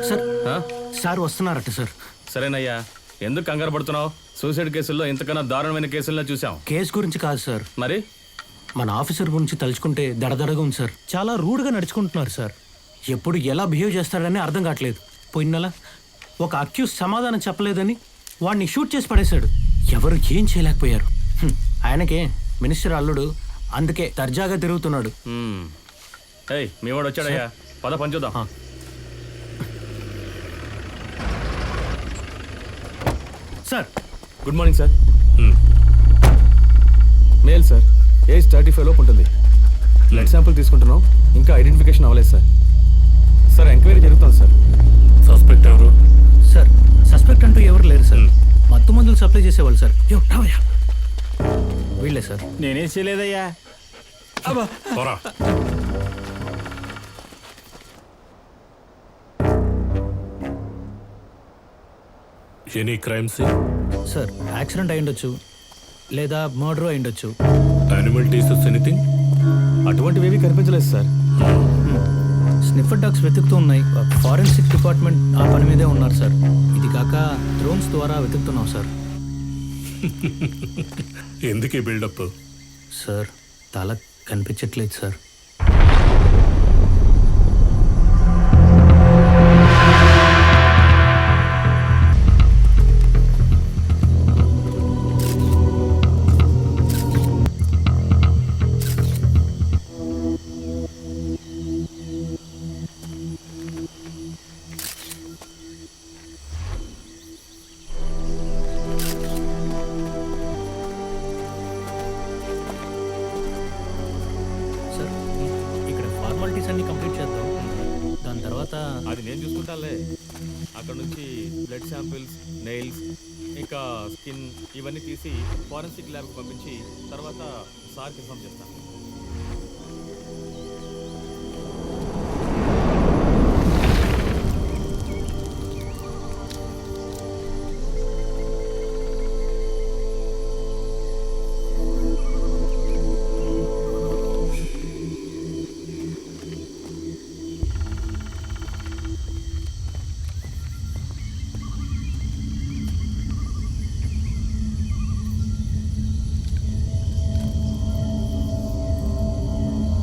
Sir ఆ? Sir వస్తున్నారట sir. సరేనయ్యా, ఎందుకు కంగారు పడుతున్నావు? సూసైడ్ కేసుల్లో ఇంతకన్నా దారుణమైన కేసుల్లో చూసాం. కేసు గురించి కాదు సార్, మరి మన ఆఫీసర్ గురించి తలుచుకుంటే దడదడగా ఉంది సార్. చాలా రూడ్గా నడుచుకుంటున్నారు సార్. ఎప్పుడు ఎలా బిహేవ్ చేస్తాడని అర్థం కావట్లేదు. పోయిన నెల ఒక అక్యూజ్ సమాధానం చెప్పలేదని వాడిని షూట్ చేసి పడేశాడు. ఎవరు ఏం చేయలేకపోయారు. ఆయనకే మినిస్టర్ అల్లుడు, అందుకే దర్జాగా తిరుగుతున్నాడు. ఏయ్, మీ వాడు వచ్చాడయ్యా, పద పని చూద్దాం. Sir good morning sir. Male sir, age 35 లోపు ఉంటుంది. బ్లడ్ శాంపుల్ తీసుకుంటున్నాం, ఇంకా ఐడెంటిఫికేషన్ అవ్వలేదు సార్. సార్ ఎంక్వైరీ జరుగుతుంది సార్. సస్పెక్ట్ ఎవరు? సార్ సస్పెక్ట్ అంటూ ఎవరు లేరు సార్. మత్తు మందులు సప్లై చేసేవాళ్ళు సార్. రావయ్యా, వీళ్ళే సార్. నేనేం చేయలేదయ్యా. పోరా. Any crimes? సార్ యాక్సిడెంట్ అయి ఉండొచ్చు, లేదా మర్డర్ అయి ఉండొచ్చు. Animal traces anything? అటువంటివి కనిపించలేదు సార్. స్నిఫర్ డాగ్స్ వెతుకుతూ ఉన్నాయి. ఫారెన్సిక్ డిపార్ట్మెంట్ ఆ పని మీదే ఉన్నారు సార్. ఇది కాక డ్రోన్స్ ద్వారా వెతుకుతున్నాం సార్. ఎందుకు ఈ బిల్డప్? సార్ తల కనిపించట్లేదు సార్. ఫార్మాలిటీస్ అన్ని కంప్లీట్ చేద్దాం, దాని తర్వాత అది నేను చూసుకుంటానులే. అక్కడ నుంచి బ్లడ్ శాంపిల్స్, నెయిల్స్, ఇంకా స్కిన్ ఇవన్నీ తీసి ఫారెన్సిక్ ల్యాబ్కి పంపించి తర్వాత సార్కి ఇన్ఫార్మ్ చేస్తాను.